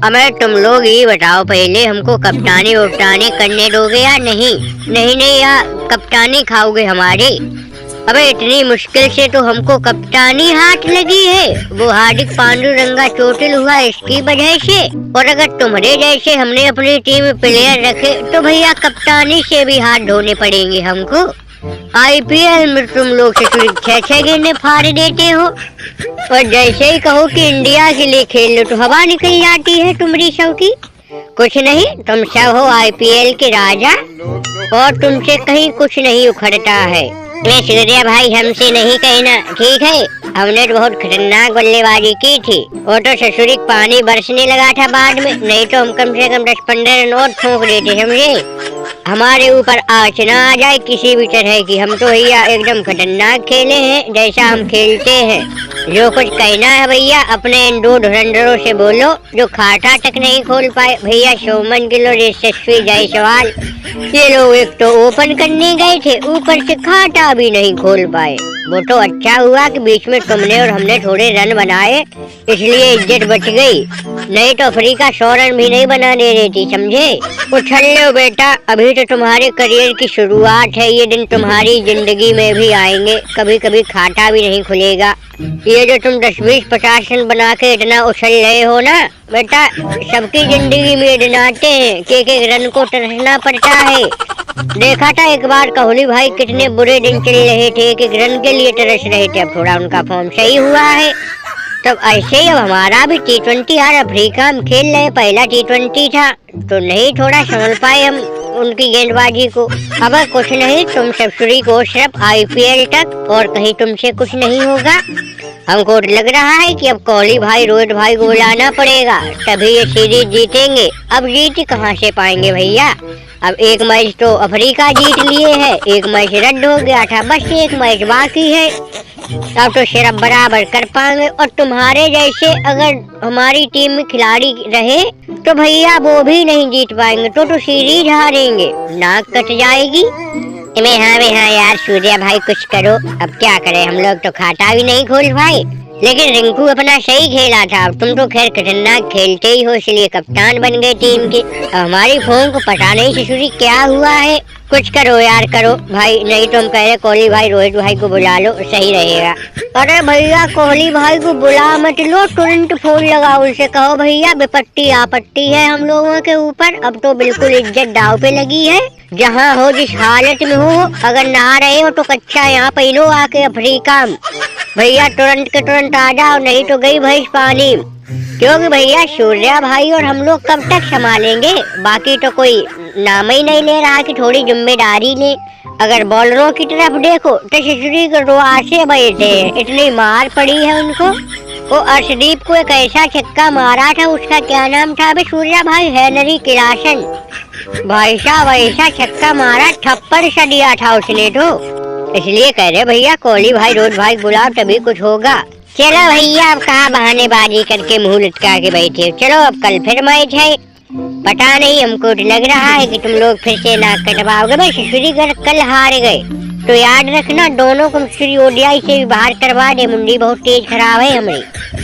हमें तुम लोग ये बताओ पहले, हमको कप्तानी वप्तानी करने दोगे या नहीं? नहीं नहीं, या कप्तानी खाओगे हमारी? अबे इतनी मुश्किल से तो हमको कप्तानी हाथ लगी है, वो हार्दिक पांडुरंगा चोटिल हुआ इसकी वजह से। और अगर तुम्हारे जैसे हमने अपनी टीम में प्लेयर रखे तो भैया कप्तानी से भी हाथ धोने पड़ेंगे हमको। IPL में तुम लोग से 6-6 गेंदें फाड़ देते हो, और जैसे ही कहो कि इंडिया के लिए खेल लो तो हवा निकल जाती है तुम्हारी सब की। कुछ नहीं, तुम सब हो IPL के राजा और तुमसे कहीं कुछ नहीं उखड़ता है। सूर्या भाई हमसे नहीं कहना, ठीक है? हमने तो बहुत खतरनाक बल्लेबाजी की थी, और तो ससुरी पानी बरसने लगा था बाद में, नहीं तो हम कम से कम 10-15 रन और ठोक देते, समझे? हमारे ऊपर आँच ना आ जाए किसी भी तरह की। हम तो भैया एकदम खतरनाक खेले हैं जैसा हम खेलते हैं। जो कुछ कहना है भैया अपने इन 2 धुरंधरों से बोलो जो खाता तक नहीं खोल पाए। भैया शुभमन गिल और यशस्वी जायसवाल, ये लोग एक तो ओपन करने गए थे, ऊपर से खाता भी नहीं खोल पाए। वो तो अच्छा हुआ कि बीच में तुमने और हमने थोड़े रन बनाए, इसलिए इज्जत बच गई, नहीं तो अफ्रीका 100 रन भी नहीं बनाने देती, समझे? उछल लो बेटा, अभी तो तुम्हारे करियर की शुरुआत है, ये दिन तुम्हारी जिंदगी में भी आएंगे, कभी कभी खाता भी नहीं खुलेगा। ये जो तुम 10-20-50 रन बना के इतना उछल रहे हो ना बेटा, सबकी जिंदगी में दिनाते हैं कि एक रन को तरसना पड़ता है। देखा था एक बार कोहली भाई कितने बुरे दिन चल रहे थे, एक रन के लिए तरस रहे थे, अब थोड़ा उनका फॉर्म सही हुआ है। तब ऐसे ही अब हमारा भी T20 यार, अफ्रीका में खेल रहे, पहला T20 था तो नहीं थोड़ा संभल पाए हम उनकी गेंदबाजी को। अब कुछ नहीं, तुम सब श्री को सिर्फ IPL तक, और कहीं तुमसे कुछ नहीं होगा। हमको लग रहा है कि अब कोहली भाई रोहित भाई को बुलाना पड़ेगा, तभी ये सीरीज जीतेंगे। अब जीत कहाँ से पाएंगे भैया? अब एक मैच तो अफ्रीका जीत लिए है, एक मैच रद्द हो गया था, बस एक मैच बाकी है, अब तो सिर्फ बराबर कर पाएंगे। और तुम्हारे जैसे अगर हमारी टीम में खिलाड़ी रहे तो भैया वो भी नहीं जीत पाएंगे, तो सीरीज हारेंगे, नाक कट जाएगी। में हाँ यार सूर्या भाई कुछ करो, अब क्या करें, हम लोग तो खाता भी नहीं खोल पाए, लेकिन रिंकू अपना सही खेला था। अब तुम तो खैर खतरनाक खेलते ही हो, इसलिए कप्तान बन गए टीम के। हमारी फोन को पता नहीं ससुरी क्या हुआ है, कुछ करो यार करो भाई, नहीं तो हम कह रहे कोहली भाई रोहित भाई को बुला लो, सही रहेगा। अरे भैया कोहली भाई को बुला मत लो, तुरंत फोन लगाओ, उनसे कहो भैया विपत्ति आपत्ति है हम लोगों के ऊपर, अब तो बिल्कुल इज्जत दाव पे लगी है। जहाँ हो जिस हालत में हो, अगर नहा रहे हो तो कच्चा यहाँ पहनो आके अफ्रीका में, भैया तुरंत के तुरंत आ जाओ, नहीं तो गई भैंस पानी। क्योंकि भैया सूर्या भाई और हम लोग कब तक संभालेंगे, बाकी तो कोई नाम ही नहीं ले रहा कि थोड़ी जिम्मेदारी ले। अगर बॉलरों की तरफ देखो तो शिशुरी को रोआसे बैठे हैं, इतनी मार पड़ी है उनको। वो अर्शदीप को एक ऐसा छक्का मारा था, उसका क्या नाम था अबे सूर्या भाई? हेनरी क्लासन, भाई साहब ऐसा छक्का मारा, थप्पड़ सा दिया था उसने तो। इसलिए कह रहे भैया कोहली भाई रोहित भाई बुलाओ तभी कुछ होगा। चलो भैया अब कहाँ बहानेबाजी करके मुंह लटका के बैठे हो, चलो अब कल फिर मैच है। पता नहीं, हमको लग रहा है कि तुम लोग फिर से नाक कटवाओगे। भाई शिशुरी अगर कल हार गए तो याद रखना दोनों को ODI से भी बाहर करवा दे, मुंडी बहुत तेज खराब है हमारी।